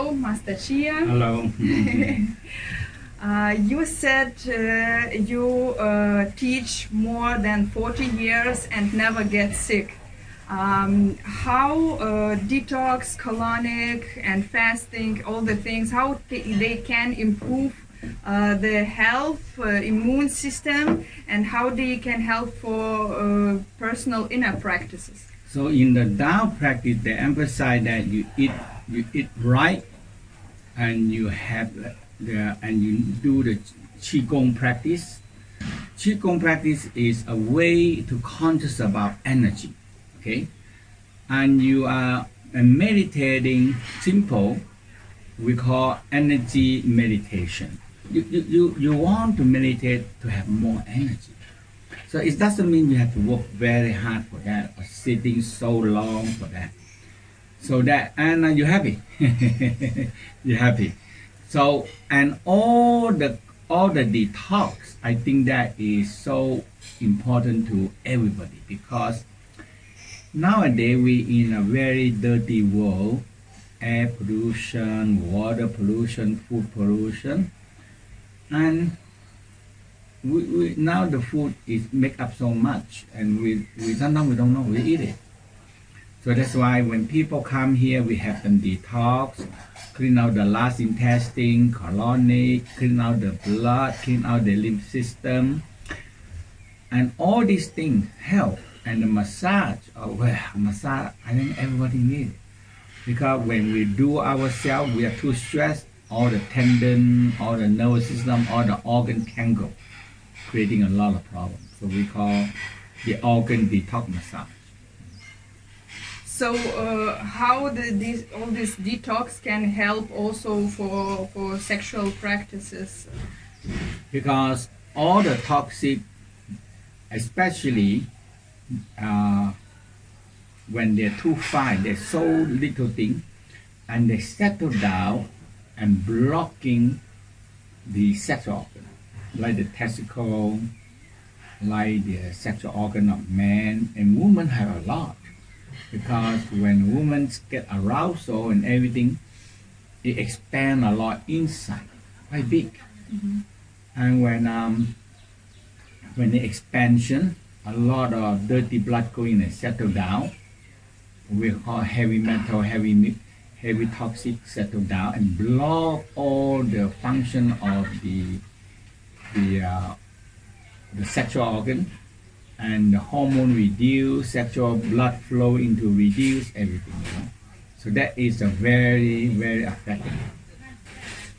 Hello, Master Chia. Hello. You said you teach more than 40 years and never get sick. How detox, colonic, and fasting, all the things, how they can improve the health, immune system, and how they can help for personal inner practices? So in the Tao practice, they emphasize that you eat right, and you do the Qigong practice. Qigong practice is a way to conscious about energy, okay? And you are meditating simple, we call energy meditation. You want to meditate to have more energy. So it doesn't mean you have to work very hard for that or sitting so long for that. So that, and you're happy. You're happy. So, and all the detox, I think that is so important to everybody, because nowadays we in a very dirty world, air pollution, water pollution, food pollution, and we now the food is make up so much, and we sometimes we don't know, we eat it. So that's why when people come here, we have them detox, clean out the last intestine, colonic, clean out the blood, clean out the lymph system, and all these things help. And the massage, massage, I think everybody needs it, because when we do ourselves, we are too stressed. All the tendon, all the nervous system, all the organ tangle, creating a lot of problems. So we call the organ detox massage. So how all this detox can help also for sexual practices? Because all the toxic, especially when they're too fine, they're so little thing, and they settle down and blocking the sexual organ, like the testicle, like the sexual organ of men, and women have a lot. Because when women get arousal and everything, it expands a lot inside, quite big. Mm-hmm. And when the expansion, a lot of dirty blood go in and settle down. We call heavy metal, heavy toxic settle down and block all the function of the sexual organ. And the hormone reduce, sexual blood flow into reduce, everything. So that is a very, very effective.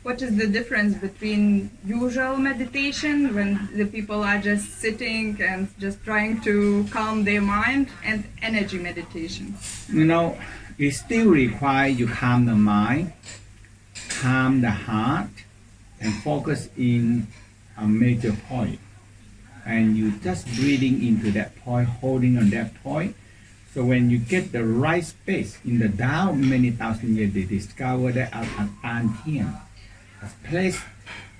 What is the difference between usual meditation, when the people are just sitting and just trying to calm their mind, and energy meditation? It still requires you calm the mind, calm the heart, and focus in a major point. And you just breathing into that point, holding on that point. So when you get the right space in the Tao, many thousand years they discover that Antian, a place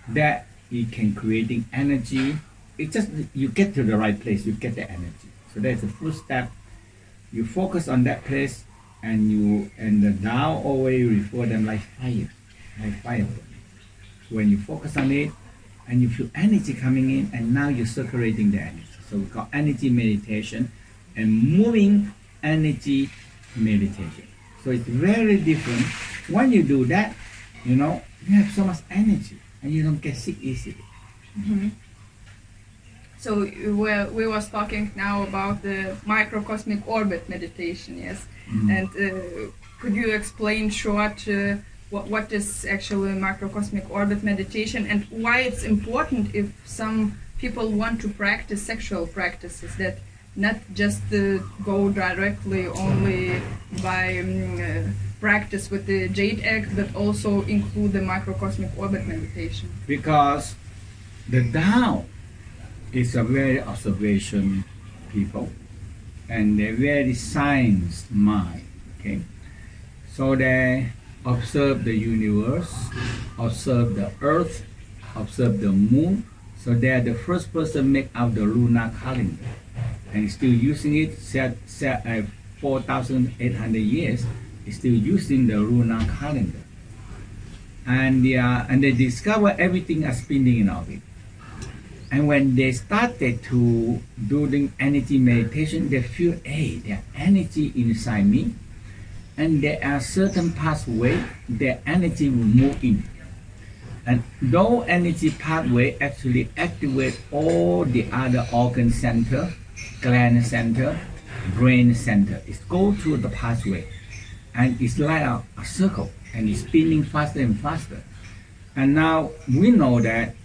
that it can creating energy. It's just you get to the right place, you get the energy. So that's the first step. You focus on that place, and the Tao always refer them like fire, like fire. When you focus on it, and you feel energy coming in, and now you're circulating the energy. So we call energy meditation and moving energy meditation. So it's very different. When you do that, you have so much energy and you don't get sick easily. Mm-hmm. So we was talking now about the microcosmic orbit meditation, yes? Mm-hmm. And could you explain short what is actually microcosmic orbit meditation, and why it's important if some people want to practice sexual practices, that not just go directly only by practice with the jade egg, but also include the microcosmic orbit meditation? Because the Tao is a very observation people, and they're very science mind, okay? So they observe the universe, observe the earth, observe the moon. So they are the first person make out the lunar calendar, and still using it. 4,800 years, is still using the lunar calendar. and they discover everything is spinning in orbit. And when they started to doing energy meditation, they feel, hey, there's energy inside me, and there are certain pathway their energy will move in. And those energy pathway actually activate all the other organ center, gland center, brain center. It goes through the pathway, and it's like a circle, and it's spinning faster and faster. And now we know that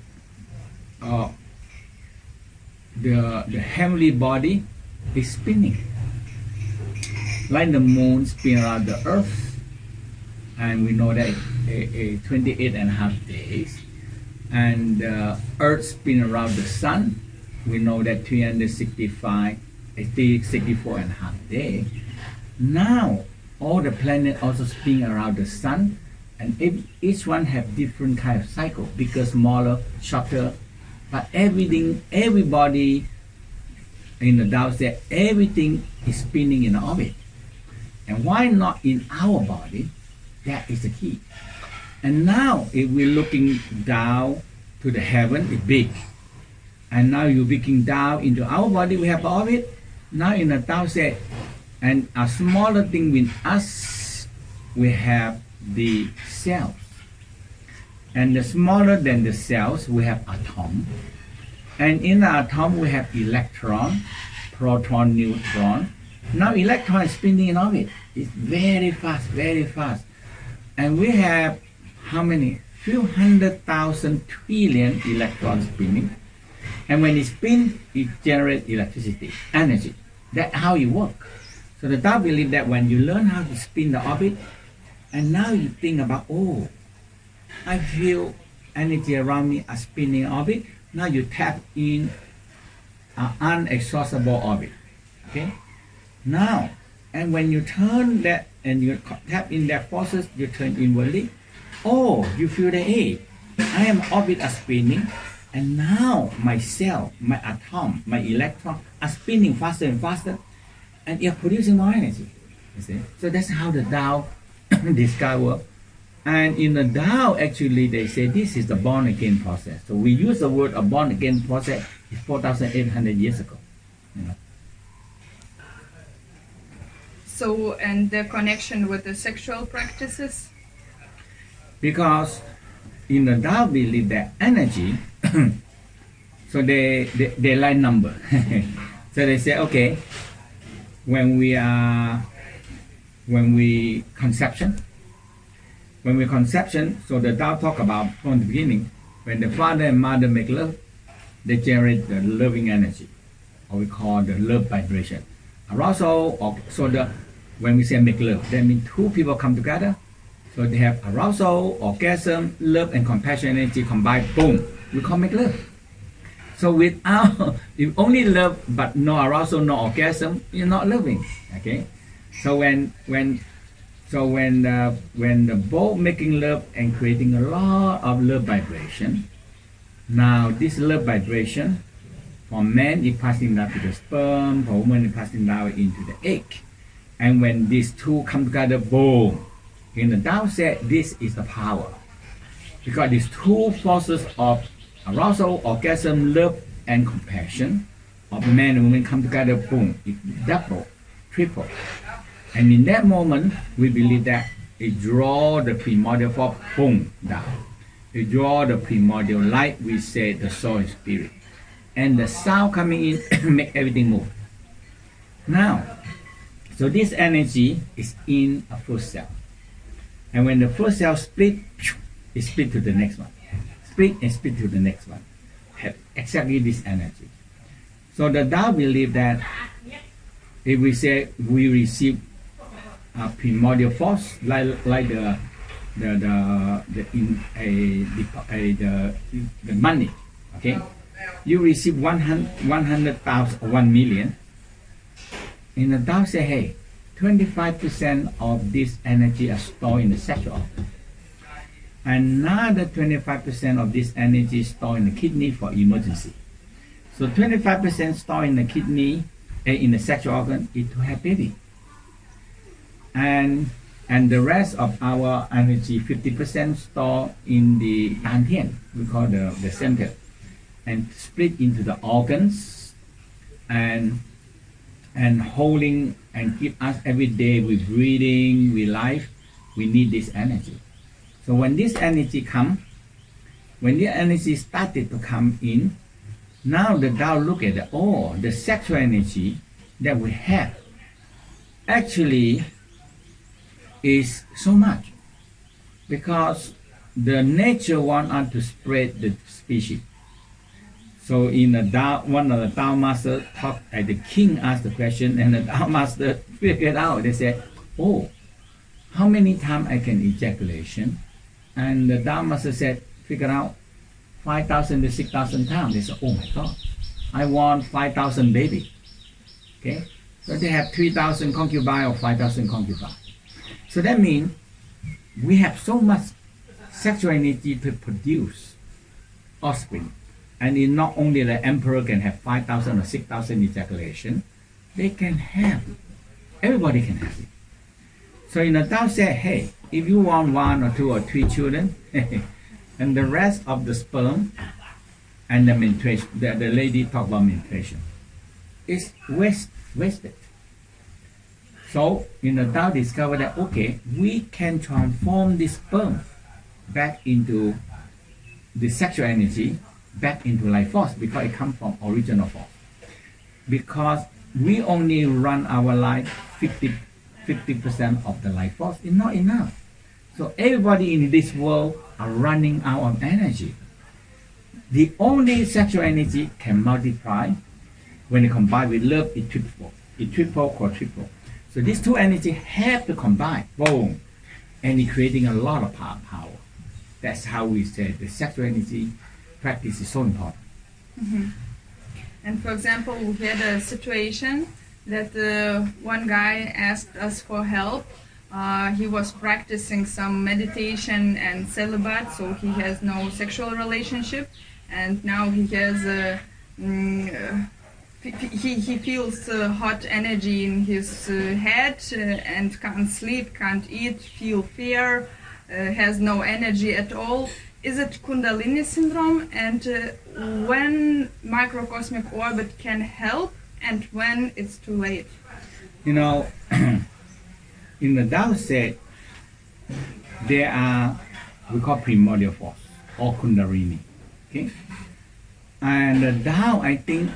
the heavenly body is spinning, like the moon spin around the earth, and we know that 28 and a half days, and earth spin around the sun, we know that 364 and a half days. Now all the planets also spin around the sun, and each one have different kind of cycle, bigger, smaller, shorter, but everybody in the Tao said everything is spinning in orbit. And why not in our body? That is the key. And now if we're looking down to the heaven, it's big. And now you're looking down into our body, we have orbit. Now in the Tao said, and a smaller thing with us, we have the cells. And the smaller than the cells, we have atom. And in the atom, we have electron, proton, neutron. Now electron is spinning in orbit. It's very fast, very fast. And we have how many? Few 100,000 trillion electrons spinning. And when it spins, it generates electricity, energy. That's how it works. So the Tao believe that when you learn how to spin the orbit, and now you think about, oh, I feel energy around me are spinning orbit. Now you tap in an unexhaustible orbit. Okay? Now, and when you turn that and you tap in that forces, you turn inwardly. Oh, you feel that, hey, I am orbit are spinning, and now my cell, my atom, my electron are spinning faster and faster, and you're producing more energy. You see? So that's how the Tao discover. And in the Tao, actually, they say this is the born again process. So we use the word a born again process 4,800 years ago. You know. So, and the connection with the sexual practices? Because in the Tao believe that energy, so they like number. So they say, okay, when we conception, so the Tao talk about from the beginning, when the father and mother make love, they generate the loving energy, or we call the love vibration. Arousal, or when we say make love, that means two people come together, so they have arousal, orgasm, love and compassion energy combined, boom, we call make love. So without, if only love but no arousal, no orgasm, you're not loving. Okay, so when the both making love and creating a lot of love vibration, now this love vibration, for men it passing down to the sperm, for women it passing down into the egg. And when these two come together, boom, in the Tao said this is the power. Because these two forces of arousal, orgasm, love and compassion of men and women come together, boom, it double, triple. And in that moment, we believe that it draw the primordial force, boom, down. It draw the primordial light, we say the soul and spirit. And the sound coming in make everything move. Now, so this energy is in a first cell. And when the first cell split, it split to the next one. Split and split to the next one. Have exactly this energy. So the Tao believe that if we say we receive a primordial force, like the money, okay? You receive 100,000 or 1 million. In the Tao say, hey, 25% of this energy are stored in the sexual organ. Another 25% of this energy is stored in the kidney for emergency. So 25% stored in the kidney, in the sexual organ, is to have baby. And and the rest of our energy, 50% stored in the dantian, we call the center, and split into the organs and holding and keep us every day with breathing, with life. We need this energy. So when this energy when the energy started to come in, now the Tao look at the sexual energy that we have actually is so much, because the nature want us to spread the species. So in the Tao, one of the Tao master talked, and the king asked the question, and the Tao master figured out. They said, "Oh, how many times I can ejaculation?" And the Tao master said, "Figure out 5,000 to 6,000 times." They said, "Oh my God, I want 5,000 baby." Okay, so they have 3,000 concubines or 5,000 concubines. So that means we have so much sexual energy to produce offspring. And it's not only the emperor can have 5,000 or 6,000 ejaculation, they can have, everybody can have it. So in the Tao said, hey, if you want 1 or 2 or 3 children, and the rest of the sperm and the menstruation, the lady talked about menstruation, is wasted. So in the Tao discovered that, okay, we can transform this sperm back into the sexual energy, back into life force, because it comes from original force. Because we only run our life 50% of the life force is not enough. So everybody in this world are running out of energy. The only sexual energy can multiply when it combine with love. It triple, quadruple. So these two energy have to combine, boom, and it creating a lot of power. That's how we say the sexual energy practice is so important. Mm-hmm. And for example, we had a situation that one guy asked us for help. He was practicing some meditation and celibate, so he has no sexual relationship, and now he has he feels hot energy in his head and can't sleep, can't eat, feel fear, has no energy at all. Is it Kundalini syndrome? And when microcosmic orbit can help, and when it's too late? You know, in the Tao said, there are, we call primordial force, or Kundalini. Okay? And the Tao, I think,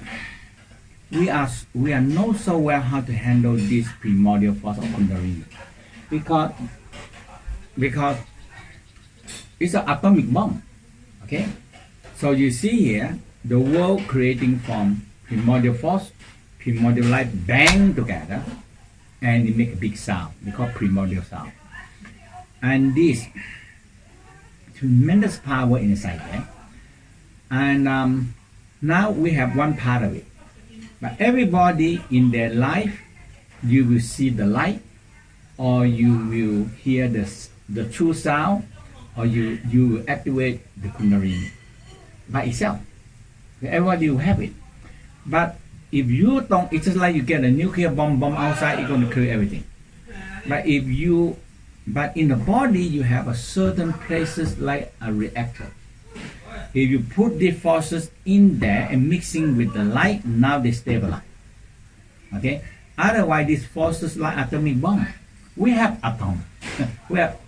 we are not so well how to handle this primordial force of Kundalini. Because it's an atomic bomb. Okay? So you see here, the world creating from primordial force, primordial light bang together, and it make a big sound. We call primordial sound. And this tremendous power inside there. And now we have one part of it. But everybody in their life, you will see the light, or you will hear the true sound, or you will activate the Kundalini by itself. Everybody will have it. But if you don't, it's just like you get a nuclear bomb outside, it's going to kill everything. But in the body, you have a certain places like a reactor. If you put the forces in there and mixing with the light, now they stabilize. Okay? Otherwise, these forces like atomic bomb. We have atom.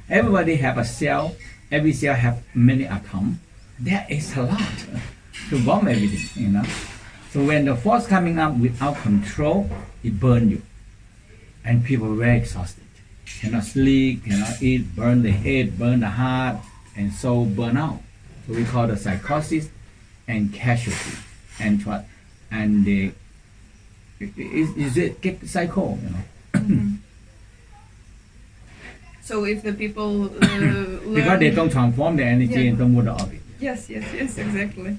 Everybody have a cell. Every cell have many atoms. There is a lot to bomb everything, you know. So when the force coming up without control, it burn you. And people are very exhausted. Cannot sleep, cannot eat, burn the head, burn the heart, and so burn out. So we call the psychosis and casualty. And the is it get psycho, you know. Mm-hmm. So if the people learn, because they don't transform the energy and don't move the orbit. Yes, exactly.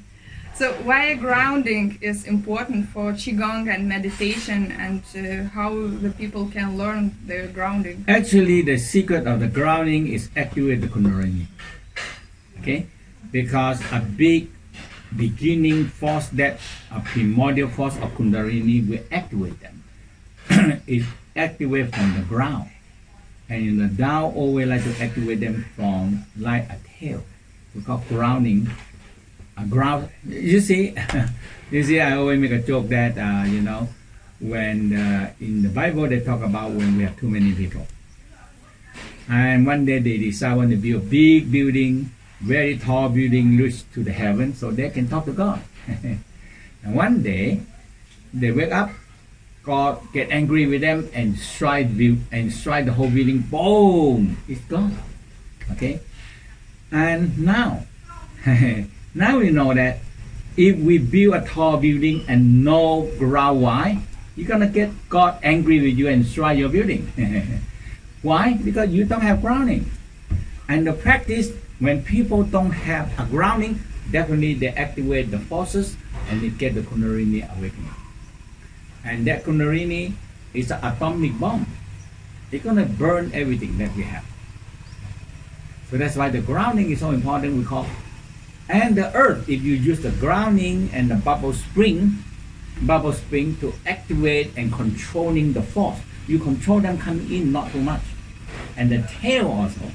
So why grounding is important for Qigong and meditation, and how the people can learn their grounding? Actually, the secret of the grounding is activate the Kundalini. Okay? Because a big beginning force, that a primordial force of Kundalini will activate them. It activates from the ground. And in the Tao always like to activate them from like a tail. We call grounding. Ground. You see, I always make a joke that when in the Bible they talk about when we have too many people. And one day they decide want to build a big building, very tall building, reach to the heaven, so they can talk to God. And one day they wake up, God get angry with them and strike the whole building. Boom! It's gone. Okay. And now, now we know that if we build a tall building and no ground, why? You're gonna get God angry with you and strike your building. Why? Because you don't have grounding. And the practice, when people don't have a grounding, definitely they activate the forces and they get the kundalini awakening. And that kundalini is an atomic bomb. It's gonna burn everything that we have. So that's why the grounding is so important. We call, and the earth, if you use the grounding and the bubble spring to activate and controlling the force, you control them coming in, not too much. And the tail also.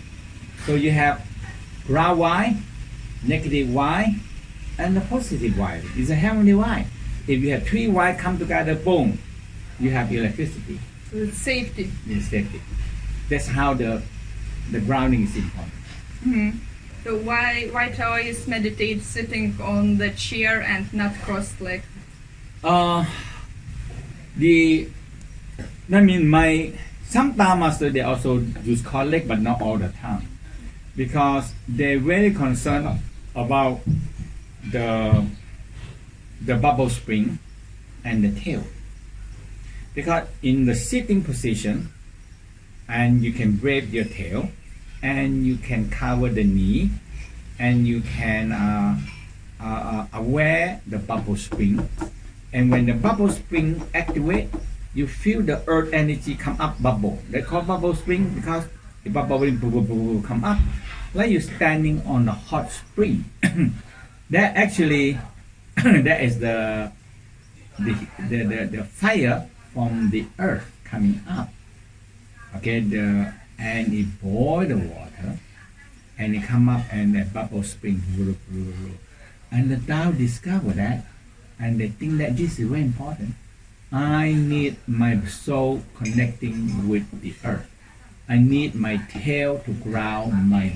So you have ground Y, negative Y, and the positive Y. It's a heavenly Y. If you have three Y come together, boom, you have electricity. So it's safety. It's safety. That's how the grounding is important. Mm-hmm. So why Taoists meditate sitting on the chair and not cross-legged? Some Tao masters, they also use cross-legged, but not all the time, because they're very concerned about the bubble spring and the tail. Because in the sitting position, and you can wave your tail, and you can cover the knee, and you can aware the bubble spring. And when the bubble spring activate, you feel the earth energy come up bubble. They call bubble spring because the bubble will come up, like you're standing on a hot spring. That actually, that is the fire from the earth coming up. Okay, and it boil the water, and it come up and the bubble spring. And the Tao discover that, and they think that this is very important. I need my soul connecting with the earth. I need my tail to ground my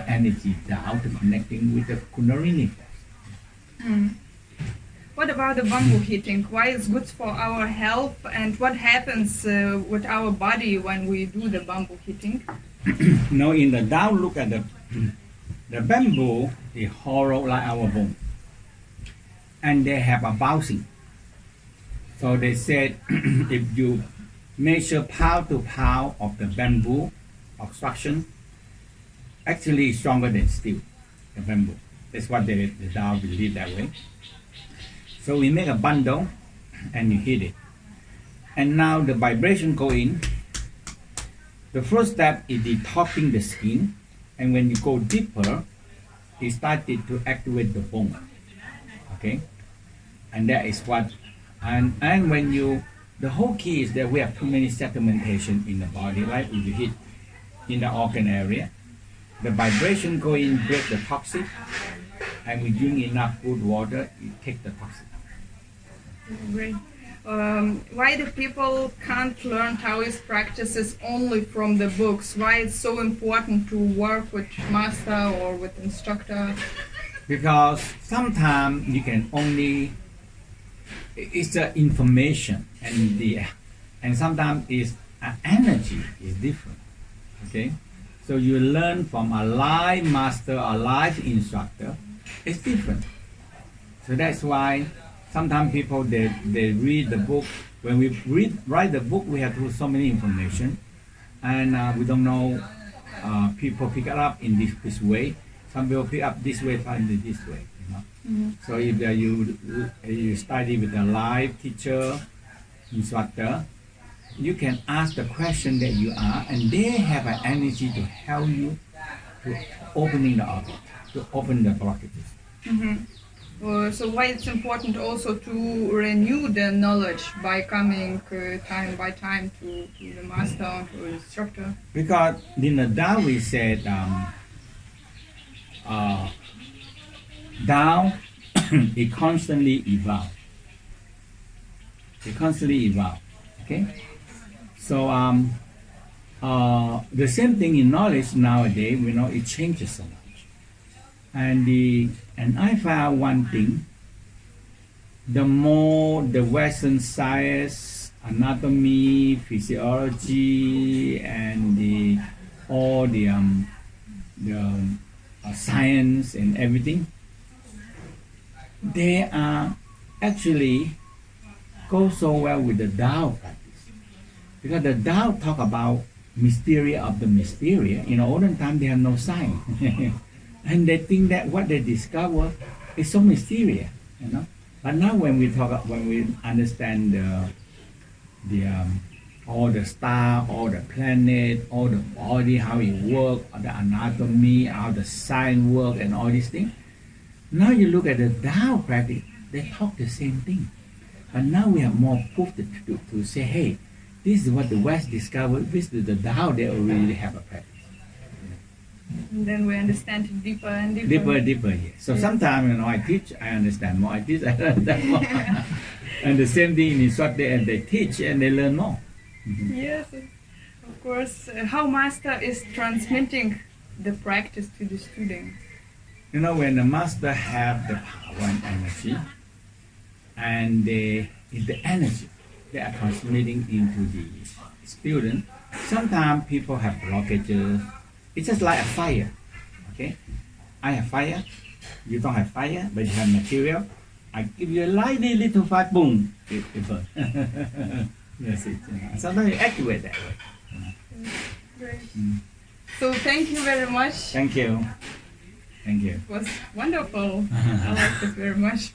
energy down to connecting with the kundalini force. Mm. What about the bamboo hitting? Why is good for our health, and what happens with our body when we do the bamboo hitting? Now in the Tao, look at the bamboo is hollow like our bone, and they have a bouncing. So they said if you measure pound to pound of the bamboo obstruction, actually it's stronger than steel, the bamboo. That's what the Tao believe that way. So we make a bundle and you hit it. And now the vibration go in. The first step is detoxing the skin. And when you go deeper, it started to activate the bone. Okay? And that is what, and when you, the whole key is that we have too many sedimentation in the body, like if you hit in the organ area, the vibration go in, break the toxic, and we drink enough good water, you take the toxic. Great. Why do people can't learn Taoist practices only from the books? Why it's so important to work with master or with instructor? Because sometimes you can only, it's the information and sometimes it's energy is different. Okay, so you learn from a live master, a live instructor, it's different. So that's why sometimes people they read the book. When we write the book, we have to so many information, and we don't know. People pick it up in this way. Some people pick up this way, find it this way. You know. Mm-hmm. So if you study with a live teacher, instructor, you can ask the question that you are, and they have an energy to help you to opening the object, to open the blockages. Mm-hmm. So why it's important also to renew the knowledge by coming time by time to the master or to the instructor? Because in the Tao we said Tao it constantly evolve. It constantly evolve. Okay. So the same thing in knowledge nowadays. We know it changes so much. And I found one thing. The more the Western science, anatomy, physiology, and all the science and everything, they are actually go so well with the Tao practice, because the Tao talk about mystery of the mystery. In olden time, they have no science, and they think that what they discover is so mysterious, you know. But now, when we understand all the star, all the planet, all the body, how it works, the anatomy, how the science work, and all these things. Now you look at the Tao practice, they talk the same thing. But now we have more proof to say, hey, this is what the West discovered. This is the Tao. They already have a practice. And then we understand it deeper and deeper. Deeper, yes. So sometimes, I teach, I understand more. I teach, I understand more. And the same thing in instructor, and they teach and they learn more. Mm-hmm. Yes, of course. How master is transmitting the practice to the student? When the master have the power and energy, and the energy they are transmitting into the student, sometimes people have blockages. It's just like a fire. Okay, I have fire, you don't have fire, but you have material. I give you a lightly little fire, boom, it burns. That's it. Sometimes you activate that way. Great. So thank you very much. Thank you. Thank you. It was wonderful. I liked it very much.